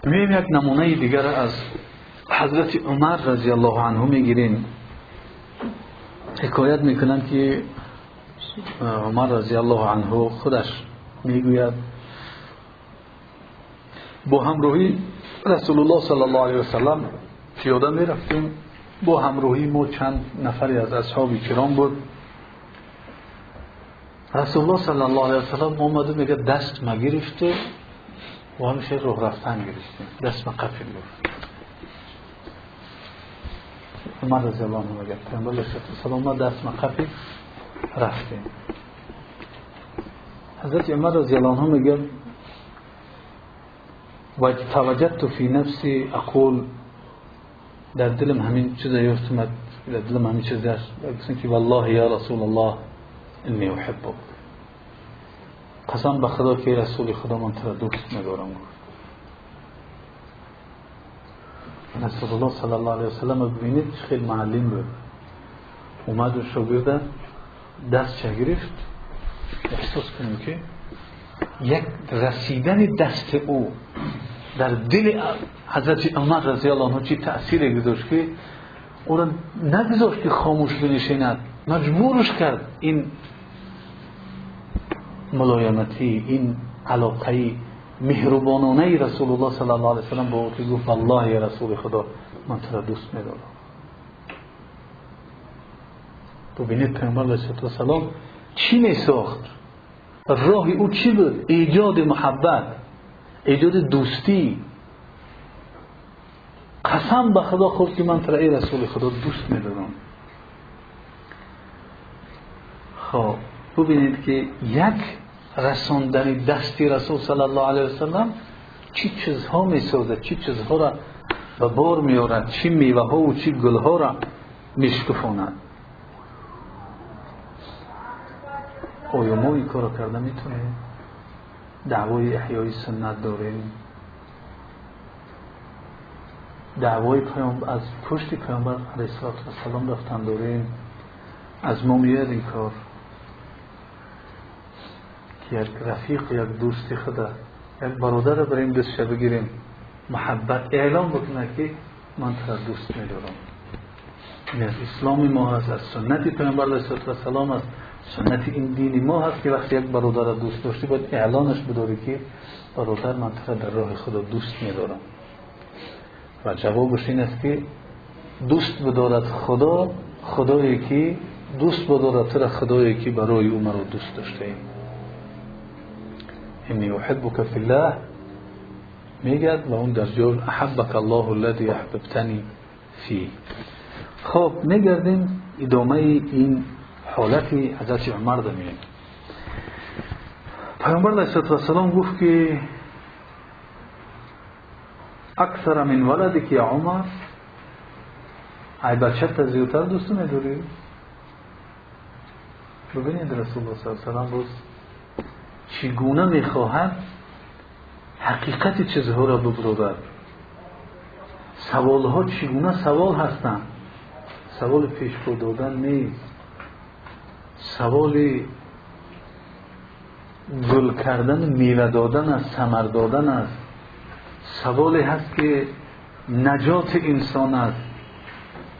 می‌بینیم یک نمونه دیگر از حضرت عمر رضی الله عنه میگیریم. حکایت میکنند که عمر رضی الله عنه خودش میگوید با همراهی رسول الله صلی الله علیه و سلم پیاده میرفتیم. با همراهی ما چند نفری از اصحاب کرام بود. رسول الله صلی الله علیه و سلم اومد میگه دست ما گرفته و همیشه راه رفتن گرفتیم. دست ما قفل گرفت. عمر رضی الله عنه میگه پیامبر علیه السلام ما دست ما قفل رفتیم. حضرت عمر رضی الله عنه میگه و توجدت فی نفسی اقول در دلم همین چیز یافت اومد، در دلم همین چیز هست که والله یا رسول الله انی احبک، قسم به خدا که رسول خدا من تو را دوست می‌دارم. رسول الله صلی الله علیه و سلم ببینید خیلی معلم بود. اومد و شاگرد دست چه گرفت، احساس کنیم که یک رسیدن دست او در دل حضرت عمر رضی الله عنه چی تأثیر گذاشت که او را نگذاشت که خاموش بنشیند، مجبورش کرد. این ملایمتی، این علاقه مهربانانه رسول الله صلی الله علیه و سلم با او که گفت الله یا رسول خدا من تو را دوست می‌دارم. ببینید پیامبر علیه السلام چی می‌ساخت، راه او چی بود؟ ایجاد محبت، ایجاد دوستی. قسم به خدا خورد که من تو را ای رسول خدا دوست می‌دارم. خب ببینید که یک رساندن دستی رسول صلی الله علیه و سلم چی چیزها می‌سازد، چی چیزها را به بار می‌آورد، چی میوه‌ها و چی گل‌ها را می‌شکفاند. آیا ما این کار کرده میتونیم؟ دعوای احیای سنت داریم، دعوای از پشت پیامبر علیه السلام رفتن داریم. از ما میاد این کار که یک رفیق، یک دوستی خدا، یک برادر را بریم دستش بگیریم، محبت اعلام بکنه که من تو را دوست می‌دارم. این از اسلام ما هست، از سنت پیامبر علیه السلام است، سنت این دین ما هست که وقتی یک برادر را دوست داشتی باید اعلانش بداری که برادر من تو را در راه خدا دوست می‌دارم. و جوابش این است که دوست بدارد خدا، خدایی که دوست بدارد تو را، خدایی که برای او مرا دوست داشته. انی احبک فی الله میگد و اون در جور احبک الله الذی احببتنی فی. خب میگردیم ادامه این حالت حضرت عمر را میبینیم. پیامبر علیه السلام گفت که اکثر من ولدک یا عمر، ای بچت زیادتر دوست نداری؟ ببینید رسول الله صلی الله علیه و سلم چگونه میخواهد حقیقت چیزها را ببرد. سوالها چگونه سوال هستند، سوال پیشگو دادن نیست، سوال گل کردن، میوه دادن است، ثمر دادن است. سوالی هست که نجات انسان است،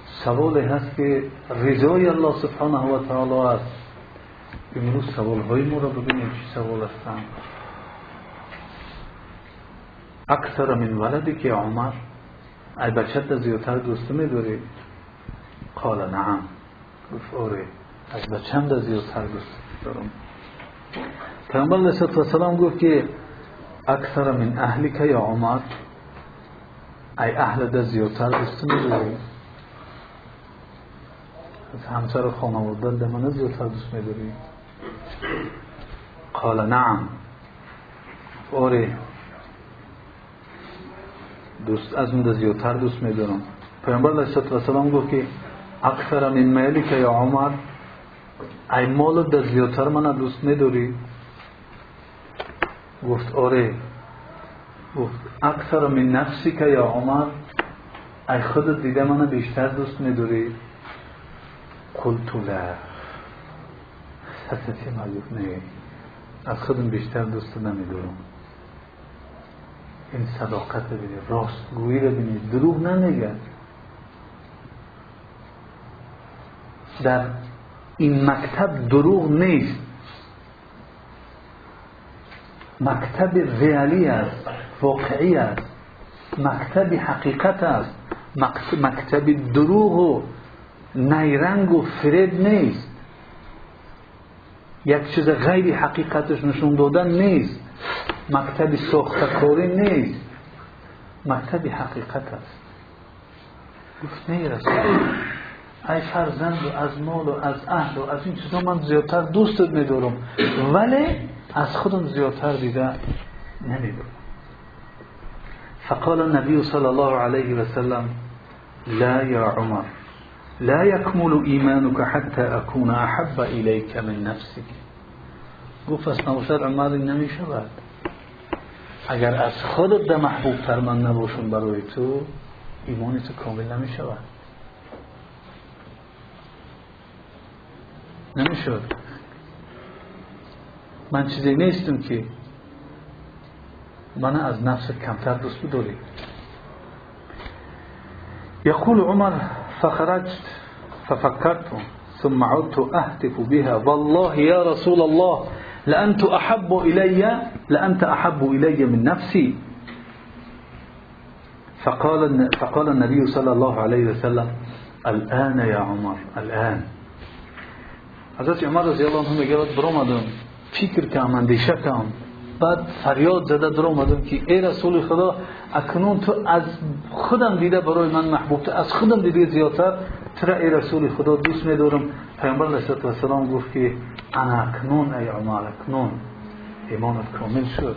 سوالی هست که رضای الله سبحانه و تعالی است. امروز سوال های ما را ببینیم چی سوال هستند. اکثر من ولدک یا عمر، ای بچت زیادتر دوست می‌داری؟ قال نعم، گفت آره از بچم زیادتر دوست دارم. پیامبر علیه السلام گفت که اکثر من اهلک یا عمر، ای اهل زیادتر دوست می‌داری؟ از همسر و خانواده من زیادتر دوست می‌داری؟ قال نعم، آره دوست از من زیادتر دوست می‌دارم. پیامبر علیه السلام گفت که اکثر من مالک یا عمر، ای مال در زیادتر من دوست نداری؟ گفت آره. گفت اکثر من نفسک یا عمر، ای خودت دیده من بیشتر دوست نداری؟ قلت لا، حسیتی مالک نه، از خودم بیشتر دوست نمیدارم. این صداقت ببینید، راستگویی رو ببینید، دروغ نمیگه. در این مکتب دروغ نیست، مکتب ریالی است، واقعی است، مکتب حقیقت است، مکتب دروغ و نیرنگ و فریب نیست، یک چیز غیر حقیقتش نشون دادن نیست، مکتب ساختکاری نیست، مکتب حقیقت است. گفت نه رسول الله، ای فرزند و از مال و از اهل و از این چیزا من زیادتر دوستت میدارم، ولی از خودم زیادتر دیده نمیدارم. فقال النبي صلى الله عليه وسلم لا يا عمر لا يكمل إيمانك حتى أكون أحب إليك من نفسك. گفت از نوشد عمر این نمی شود، اگر از خودت ده محبوب تر من نباشم برای تو، ایمانی تو کامل نمی شود. نمی شود. من چیزی نیستم که من از نفس کمتر دوست بداری. يقول عمر فخرجت ففكرت ثم عدت أهتف بها والله يا رسول الله لأنت أحب إلي من نفسي. فقال النبي صلى الله عليه وسلم الآن يا عمر الآن. حضرت عمر رضی الله عنه میگه برآمدم فکر کردم، اندیشه کردم، بعد فریاد زده در آمدم که ای رسول خدا، اکنون تو از خودم دیده برای من محبوب، تو از خودم دیده زیادتر ترا ای رسول خدا دوست می‌دارم. پیامبر علیه السلام گفت که انا اکنون ای عمر، اکنون ایمانت کامل شد.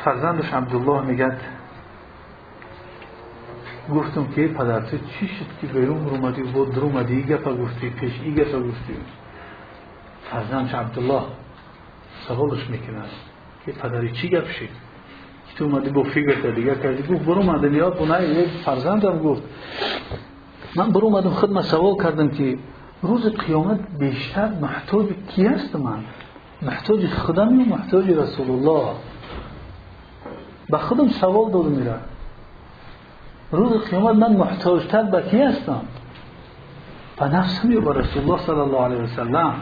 فرزندش عبدالله میگه گفتم که پدر تو چی شد که بیرون اومدی و در اومدی ای گفت گفتی پیش ای گفت گفتی. فرزندش عبدالله سوالش میکنه که پدری چی گفت شد که تو اومدی با فکر دیگه کردی؟ گفت برو اومدم یاد بنای فرزندم گفت من برو اومدم خودم سوال کردم که روز قیامت بیشتر محتاج کی هست؟ من محتاج خودم یا محتاج رسول الله؟ با خودم سوال دادم میره روز قیامت من محتاجتر به کی هستم؟ به نفسم یا به رسول الله صلی الله علیه وسلم؟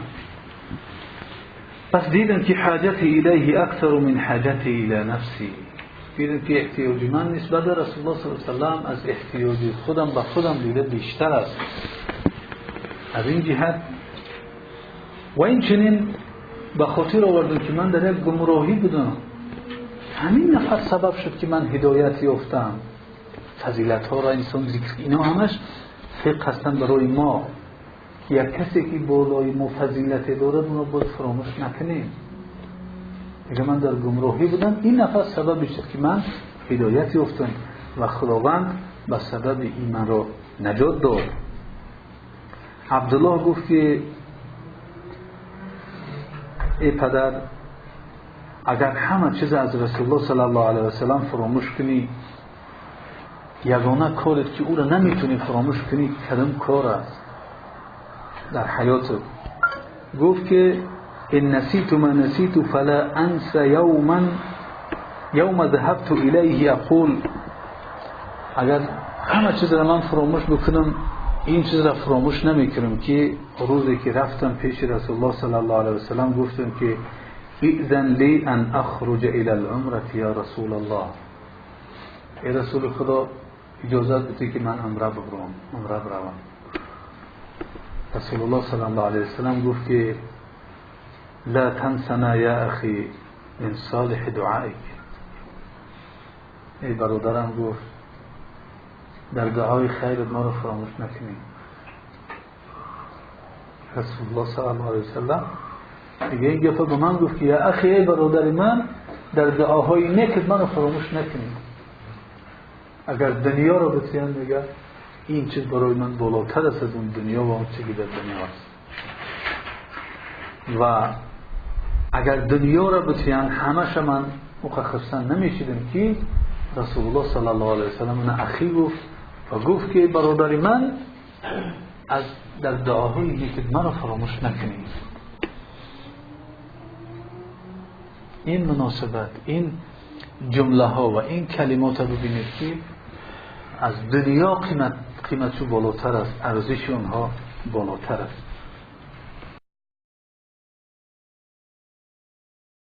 پس دیدم که حاجتی الیه اکثر من حاجتی الی نفسی. دیدم که احتیاج من نسبت به رسول الله صلی الله علیه وسلم از احتیاج خودم به خودم دیده بیشتر است. از این جهت و این چنین به خاطر آوردم که من در یک گمراهی بودم، همین نفر سبب شد که من هدایت یافتم. فضیلت ها را انسان ذکر، اینا همش فقه هستن برای ما. یک کسی که بالای ما فضیلت دارد اون رو باید فراموش نکنیم. اگر من در گمراهی بودم، این نفر سبب شد که من هدایت یافتم و خداوند به سبب این من را نجات داد. عبدالله گفت که ای پدر، اگر همه چیز از رسول الله صلی الله علیه وسلم فراموش کنی، یگانه کارت که او را نمیتونی فراموش کنی کدام کار است در حیاتت؟ گفت که ان نسیت ما نسیت فلا انسى یوم ذهبت الیه اقول، اگر همه چیز را من فراموش بکنم، این چیز را فراموش نمیکنم که روزی که رفتم پیش رسول الله صلی الله علیه وسلم گفتم که اذن لی ان اخرج الى العمره یا رسول الله، ای رسول خدا اجازت بده که من عمره بروم. رسول الله صلی الله علیه وسلم گفت که لا تنسنا یا اخی من صالح دعائک، ای برادرم گفت در دعای خیرت ما رو فراموش نکنی. رسول الله صلی الله علیه وسلم دیگه این گفت به من گفت که یا اخی، ای برادر من، در دعاهای نیکت من رو فراموش نکنی. اگر دنیا رو بتیان میگه این چیز برای من بالاتر است از اون دنیا و اون چیزی در دنیا است، و اگر دنیا رو بتیان همش من مخصوصا نمیشیدم که رسول الله صلی الله علیه وسلم من اخی گفت و گفت که برادر من از در دعاهای نیکت من رو فراموش نکنید. این مناسبت، این جمله ها و این کلمات رو ببینید که از دنیا قیمتشون بالاتر است، ارزش اونها بالاتر است.